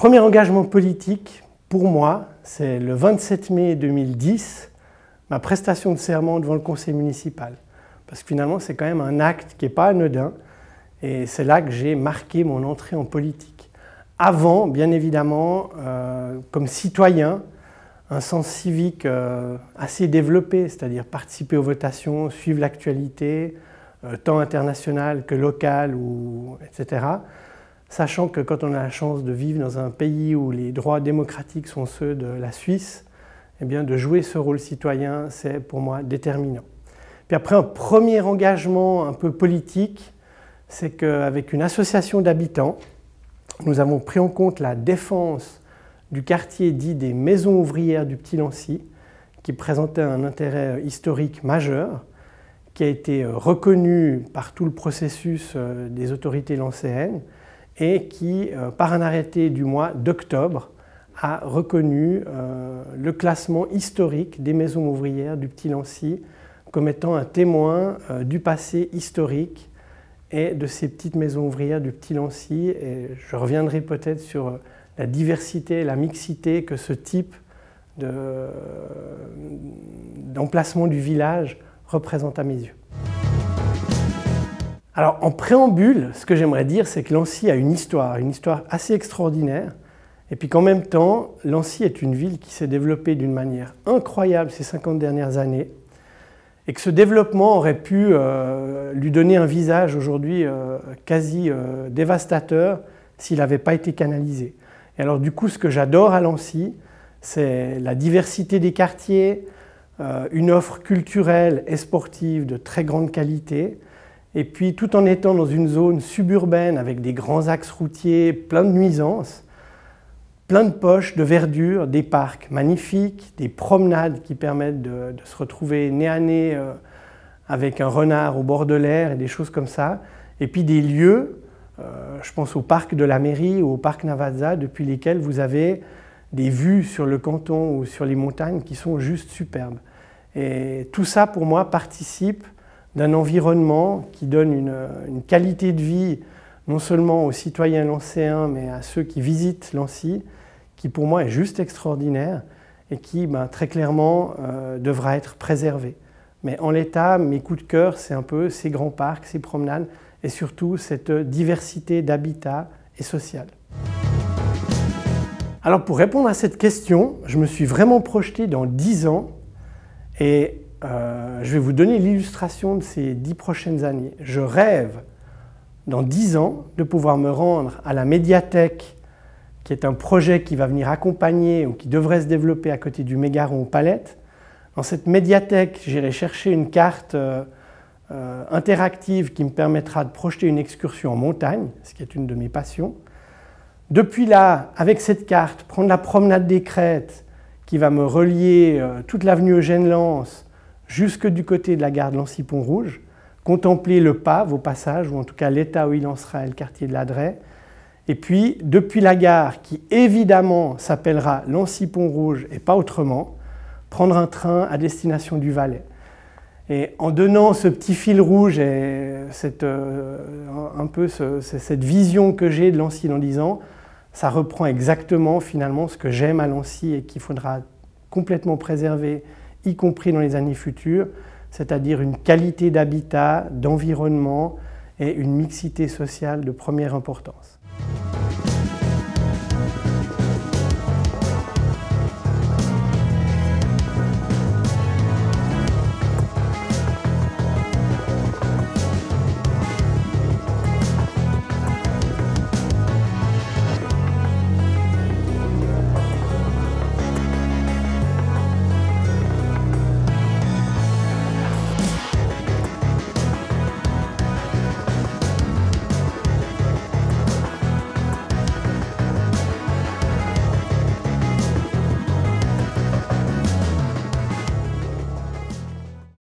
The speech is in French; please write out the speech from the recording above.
premier engagement politique, pour moi, c'est le 27 mai 2010, ma prestation de serment devant le conseil municipal. Parce que finalement, c'est quand même un acte qui n'est pas anodin, et c'est là que j'ai marqué mon entrée en politique. Avant, bien évidemment, comme citoyen, un sens civique assez développé, c'est-à-dire participer aux votations, suivre l'actualité, tant internationale que locale, etc. Sachant que quand on a la chance de vivre dans un pays où les droits démocratiques sont ceux de la Suisse, eh bien de jouer ce rôle citoyen, c'est pour moi déterminant. Puis après, un premier engagement un peu politique, c'est qu'avec une association d'habitants, nous avons pris en compte la défense du quartier dit des maisons ouvrières du Petit-Lancy, qui présentait un intérêt historique majeur, qui a été reconnu par tout le processus des autorités lancéennes et qui, par un arrêté du mois d'octobre, a reconnu le classement historique des maisons ouvrières du Petit-Lancy comme étant un témoin du passé historique et de ces petites maisons ouvrières du Petit-Lancy. Et je reviendrai peut-être sur la diversité et la mixité que ce type d'emplacement du village représente à mes yeux. Alors en préambule, ce que j'aimerais dire, c'est que Lancy a une histoire assez extraordinaire, et puis qu'en même temps, Lancy est une ville qui s'est développée d'une manière incroyable ces 50 dernières années, et que ce développement aurait pu lui donner un visage aujourd'hui quasi dévastateur s'il n'avait pas été canalisé. Et alors du coup, ce que j'adore à Lancy, c'est la diversité des quartiers, une offre culturelle et sportive de très grande qualité, et puis tout en étant dans une zone suburbaine avec des grands axes routiers, plein de nuisances, plein de poches, de verdure, des parcs magnifiques, des promenades qui permettent de se retrouver nez à nez avec un renard au bord de l'air et des choses comme ça, et puis des lieux, je pense au parc de la mairie ou au parc Navaza, depuis lesquels vous avez des vues sur le canton ou sur les montagnes qui sont juste superbes. Et tout ça, pour moi, participe d'un environnement qui donne une qualité de vie non seulement aux citoyens lancéens, mais à ceux qui visitent Lancy, qui pour moi est juste extraordinaire et qui, très clairement, devra être préservé. Mais en l'état, mes coups de cœur, c'est un peu ces grands parcs, ces promenades, et surtout cette diversité d'habitat et social. Alors pour répondre à cette question, je me suis vraiment projeté dans 10 ans et je vais vous donner l'illustration de ces 10 prochaines années. Je rêve dans 10 ans de pouvoir me rendre à la médiathèque, qui est un projet qui va venir accompagner ou qui devrait se développer à côté du Mégaron aux Palettes. Dans cette médiathèque, j'irai chercher une carte interactive qui me permettra de projeter une excursion en montagne, ce qui est une de mes passions. Depuis là, avec cette carte, prendre la promenade des Crêtes qui va me relier toute l'avenue Eugène-Lens jusque du côté de la gare de Lancy-Pont-Rouge, contempler le Pave au passage, ou en tout cas l'état où il en sera et le quartier de l'Adret. Et puis, depuis la gare, qui évidemment s'appellera Lancy-Pont-Rouge et pas autrement, prendre un train à destination du Valais. Et en donnant ce petit fil rouge et cette vision que j'ai de Lancy dans 10 ans, ça reprend exactement finalement ce que j'aime à Lancy et qu'il faudra complètement préserver, y compris dans les années futures, c'est-à-dire une qualité d'habitat, d'environnement et une mixité sociale de première importance.